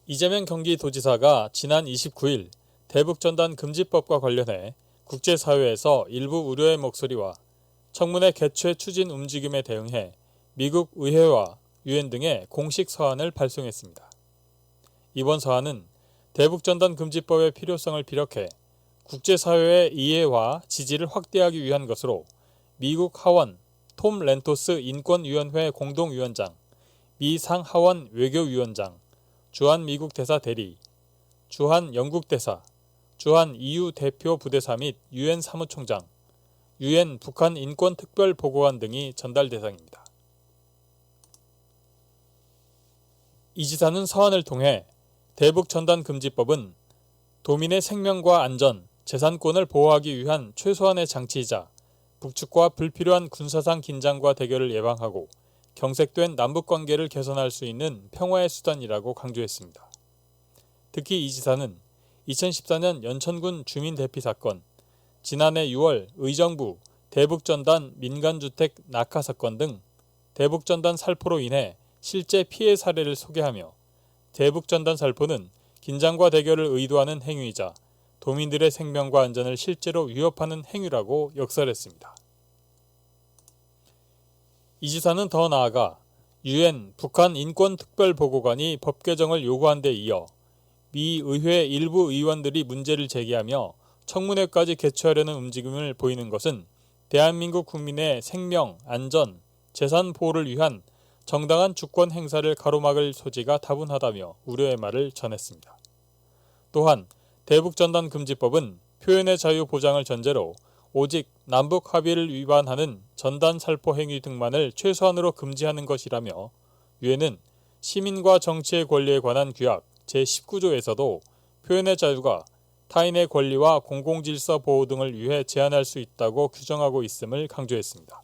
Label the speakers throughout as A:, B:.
A: 이재명 경기도지사가 지난 29일 대북전단 금지법과 관련해 국제사회에서 일부 우려의 목소리와 청문회 개최 추진 움직임에 대응해 미국 의회와 유엔 등에 공식 서한을 발송했습니다. 이번 서한은 대북전단 금지법의 필요성을 피력해 국제사회의 이해와 지지를 확대하기 위한 것으로 미국 하원 톰 렌토스 인권위원회 공동위원장, 미 상하원 외교위원장, 주한 미국 대사 대리, 주한 영국 대사, 주한 EU 대표 부대사 및 유엔 사무총장, 유엔 북한 인권 특별 보고관 등이 전달 대상입니다. 이 지사는 서한을 통해 대북전단금지법은 도민의 생명과 안전, 재산권을 보호하기 위한 최소한의 장치이자 북측과 불필요한 군사상 긴장과 대결을 예방하고 경색된 남북관계를 개선할 수 있는 평화의 수단이라고 강조했습니다. 특히 이 지사는 2014년 연천군 주민 대피 사건, 지난해 6월 의정부 대북전단 민간주택 낙하 사건 등 대북전단 살포로 인해 실제 피해 사례를 소개하며 대북전단 살포는 긴장과 대결을 의도하는 행위이자 도민들의 생명과 안전을 실제로 위협하는 행위라고 역설했습니다. 이 지사는 더 나아가 유엔 북한 인권특별보고관이 법 개정을 요구한 데 이어 미 의회 일부 의원들이 문제를 제기하며 청문회까지 개최하려는 움직임을 보이는 것은 대한민국 국민의 생명, 안전, 재산 보호를 위한 정당한 주권 행사를 가로막을 소지가 다분하다며 우려의 말을 전했습니다. 또한 대북전단금지법은 표현의 자유 보장을 전제로 오직 남북 합의를 위반하는 전단 살포 행위 등만을 최소한으로 금지하는 것이라며 유엔은 시민과 정치의 권리에 관한 규약 제19조에서도 표현의 자유가 타인의 권리와 공공질서 보호 등을 위해 제한할 수 있다고 규정하고 있음을 강조했습니다.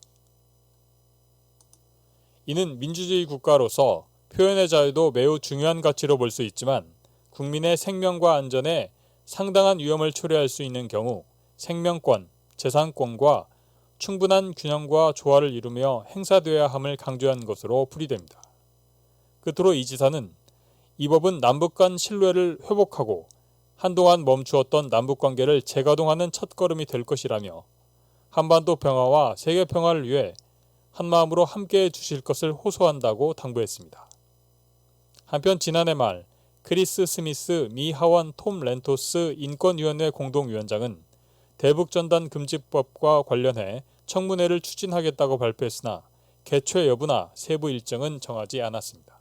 A: 이는 민주주의 국가로서 표현의 자유도 매우 중요한 가치로 볼 수 있지만 국민의 생명과 안전에 상당한 위험을 초래할 수 있는 경우 생명권, 재산권과 충분한 균형과 조화를 이루며 행사되어야 함을 강조한 것으로 풀이됩니다. 끝으로 이 지사는 이 법은 남북 간 신뢰를 회복하고 한동안 멈추었던 남북관계를 재가동하는 첫걸음이 될 것이라며 한반도 평화와 세계 평화를 위해 한마음으로 함께해 주실 것을 호소한다고 당부했습니다. 한편 지난해 말 크리스 스미스 미 하원 톰 렌토스 인권위원회 공동위원장은 대북전단금지법과 관련해 청문회를 추진하겠다고 발표했으나 개최 여부나 세부 일정은 정하지 않았습니다.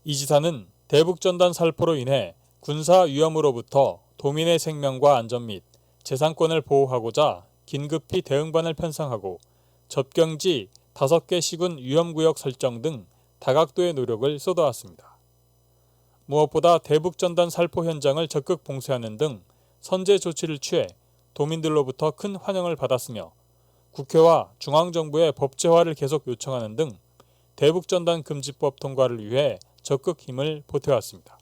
A: 이 지사는 대북전단 살포로 인해 군사 위험으로부터 도민의 생명과 안전 및 재산권을 보호하고자 긴급히 대응반을 편성하고 접경지 5개 시군 위험구역 설정 등 다각도의 노력을 쏟아왔습니다. 무엇보다 대북전단 살포 현장을 적극 봉쇄하는 등 선제 조치를 취해 도민들로부터 큰 환영을 받았으며 국회와 중앙정부의 법제화를 계속 요청하는 등 대북전단 금지법 통과를 위해 적극 힘을 보태왔습니다.